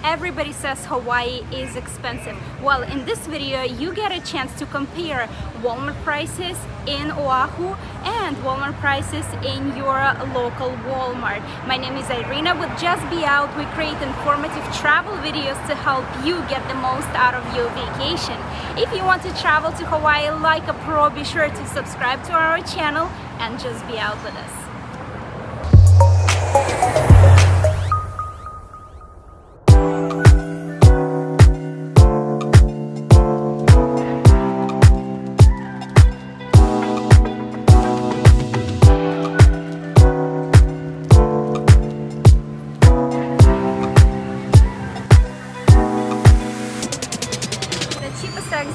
Everybody says Hawaii is expensive. Well, in this video, you get a chance to compare Walmart prices in Oahu and Walmart prices in your local Walmart. My name is Irina with Just Be Out. We create informative travel videos to help you get the most out of your vacation. If you want to travel to Hawaii like a pro, be sure to subscribe to our channel and just be out with us.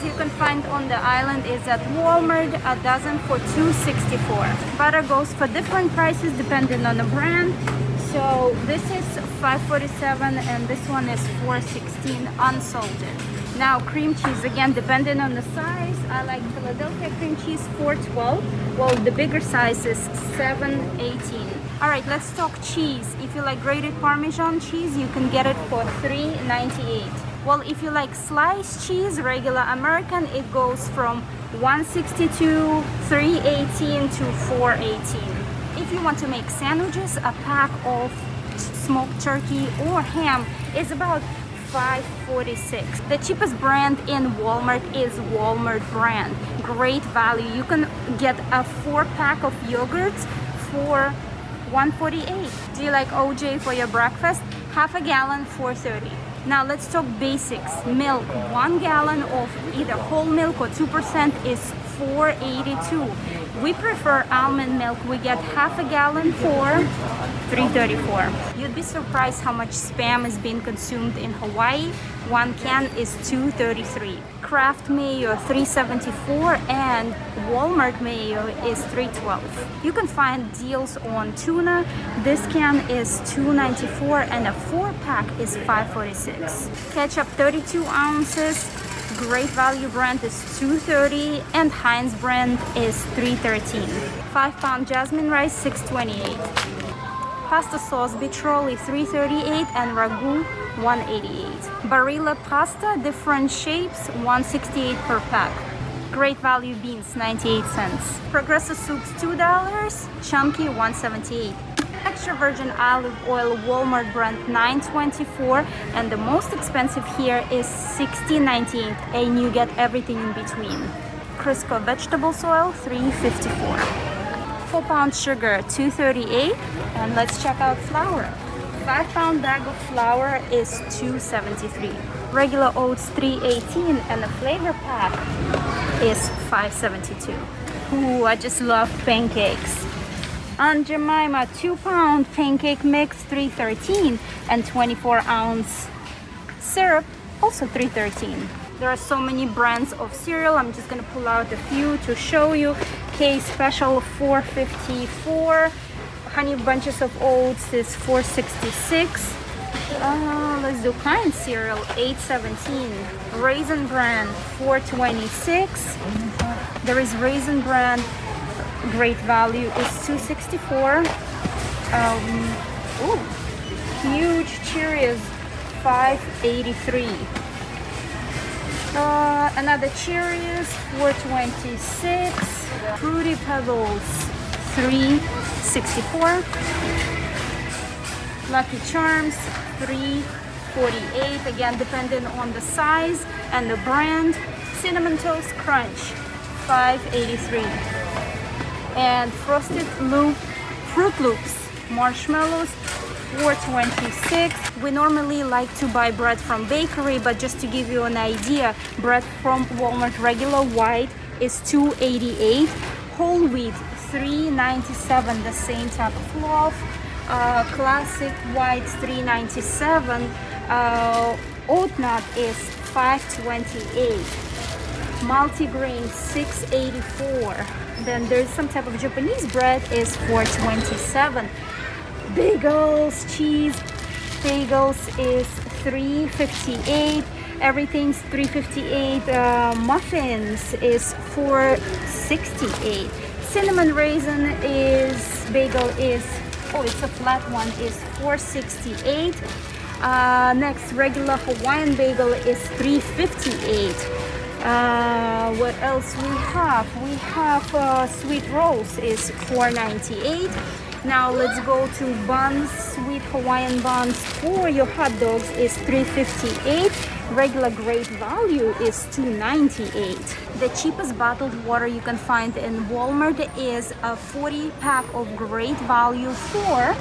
You can find on the island is at Walmart, a dozen for $2.64. Butter goes for different prices depending on the brand. So this is $5.47 and this one is $4.16 unsalted. Now cream cheese, again depending on the size. I like Philadelphia cream cheese, $4.12. Well, the bigger size is $7.18. All right, let's talk cheese. If you like grated Parmesan cheese, you can get it for $3.98. Well, if you like sliced cheese, regular American, it goes from $1.62, $3.18 to $4.18. If you want to make sandwiches, a pack of smoked turkey or ham is about $5.46. The cheapest brand in Walmart is Walmart brand. Great value. You can get a 4-pack of yogurts for $1.48. Do you like OJ for your breakfast? Half a gallon, $4.30. Now let's talk basics. Milk, 1 gallon of either whole milk or 2% is $4.82. We prefer almond milk. We get half a gallon for $3.34. You'd be surprised how much Spam is being consumed in Hawaii. 1 can is $2.33. Kraft mayo $3.74 and Walmart mayo is $3.12. You can find deals on tuna. This can is $2.94 and a 4-pack is $5.46. Ketchup 32 ounces. Great value brand is $2.30 and Heinz brand is $3.13. 5-pound jasmine rice $6.28. Pasta sauce Bitrolli $3.38 and ragu $1.88. Barilla pasta, different shapes, $1.68 per pack. Great value beans, 98 cents. Progressive soups, $2. Chunky, $1.78. Extra virgin olive oil, Walmart brand, $9.24. And the most expensive here is $16.98. And you get everything in between. Crisco vegetable oil, $3.54. 4-pound sugar, $2.38. And let's check out flour. 5-pound bag of flour is $2.73. Regular oats $3.18 and the flavor pack is $5.72. Ooh, I just love pancakes. Aunt Jemima 2-pound pancake mix $3.13 and 24-ounce syrup also $3.13. There are so many brands of cereal. I'm just gonna pull out a few to show you. K Special $4.54. Honey Bunches of Oats is $4.66. Let's do Kind cereal, $8.17. Raisin Bran, $4.26. There is Raisin Bran, great value, is $2.64. Huge Cheerios, $5.83. Another Cheerios, $4.26. Fruity Pebbles, $3.64. Lucky Charms, $3.48. Again, depending on the size and the brand. Cinnamon Toast Crunch, $5.83. And Frosted Fruit Loops Marshmallows, $4.26. We normally like to buy bread from bakery, but just to give you an idea, bread from Walmart regular white is $2.88. Whole wheat $3.97, the same type of loaf. Classic whites $3.97. Oat nut is $5.28. Multigrain $6.84. Then there's some type of Japanese bread is $4.27. Bagels, cheese bagels is $3.58. Everything's $3.58. Muffins is $4.68. Cinnamon raisin is bagel is, oh, it's a flat one, is $4.68. Next, regular Hawaiian bagel is $3.58. What else we have? We have sweet rolls is $4.98. Now let's go to buns. Sweet Hawaiian buns for your hot dogs is $3.58. Regular great value is $2.98. The cheapest bottled water you can find in Walmart is a 40 pack of great value for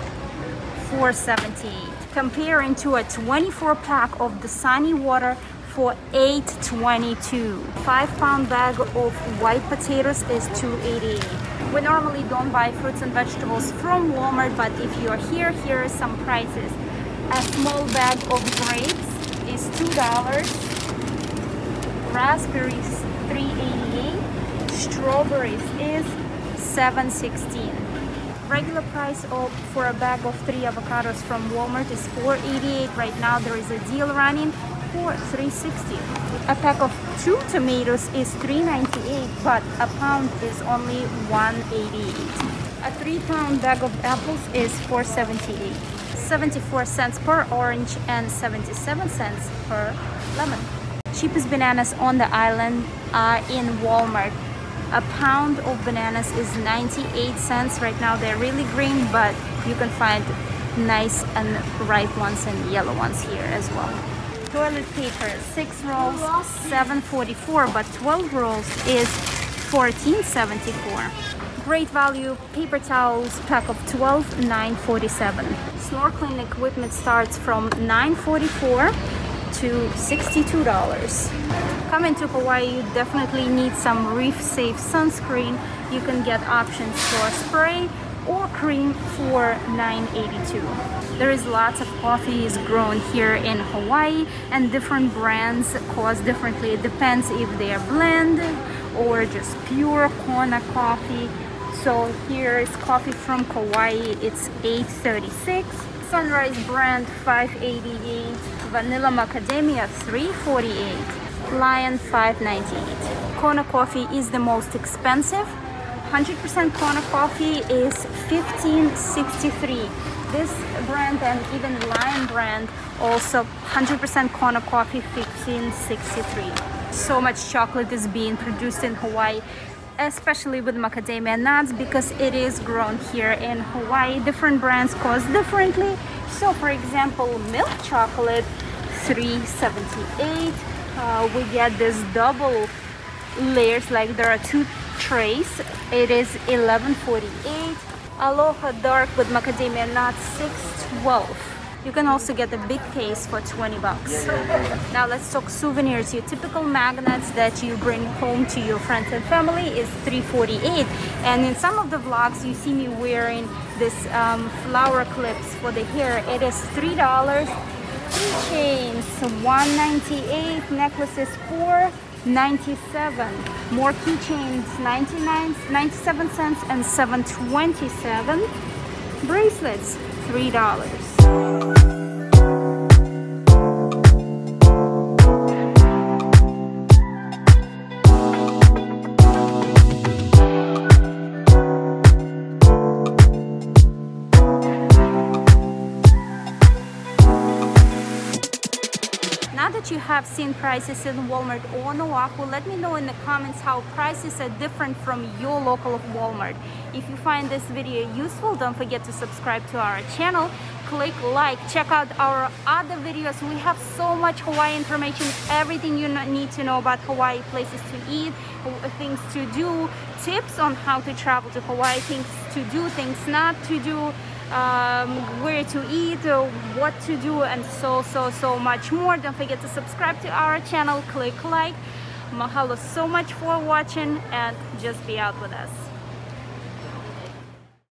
$4.78. Comparing to a 24 pack of Dasani water for $8.22. 5-pound bag of white potatoes is $2.88. We normally don't buy fruits and vegetables from Walmart, but if you're here, here are some prices. A small bag of grapes is $2. Raspberries $3.88. Strawberries is $7.16. Regular price for a bag of 3 avocados from Walmart is $4.88. Right now there is a deal running for $3.60. A pack of 2 tomatoes is $3.98, but a pound is only $1.88. A 3-pound bag of apples is $4.78. 74 cents per orange and 77 cents per lemon. Cheapest bananas on the island are in Walmart. A pound of bananas is 98 cents. Right now they're really green, but you can find nice and ripe ones and yellow ones here as well. Toilet paper, 6 rolls, $7.44, but 12 rolls is $14.74. Great value paper towels, pack of 12, $9.47. Snorkeling equipment starts from $9.44 to $62. Coming to Hawaii, you definitely need some reef safe sunscreen. You can get options for spray or cream for $9.82. There is lots of coffees grown here in Hawaii, and different brands cost differently. It depends if they are blended or just pure Kona coffee. So here is coffee from Kauai. It's $8.36. Sunrise brand $5.88. Vanilla macadamia $3.48. Lion $5.98. Kona coffee is the most expensive. 100% Kona coffee is $15.63. This brand and even Lion brand also 100% Kona coffee $15.63. So much chocolate is being produced in Hawaii, especially with macadamia nuts, because it is grown here in Hawaii. Different brands cost differently. So for example, milk chocolate $3.78. We get this double layers, like there are 2 trays. It is $11.48. Aloha dark with macadamia nuts $6.12. You can also get a big case for 20 bucks. Now let's talk souvenirs. Your typical magnets that you bring home to your friends and family is $3.48. And in some of the vlogs you see me wearing this flower clips for the hair. It is $3. Keychains $1.98. Necklaces $4.97. More keychains 97 cents and $7.27. Bracelets $3. Now that you have seen prices in Walmart or on Oahu, let me know in the comments how prices are different from your local Walmart. If you find this video useful, don't forget to subscribe to our channel, click like, check out our other videos. We have so much Hawaii information, everything you need to know about Hawaii, places to eat, things to do, tips on how to travel to Hawaii, things to do, things not to do, where to eat, what to do, and so much more. Don't forget to subscribe to our channel, click like. Mahalo so much for watching, and just be out with us.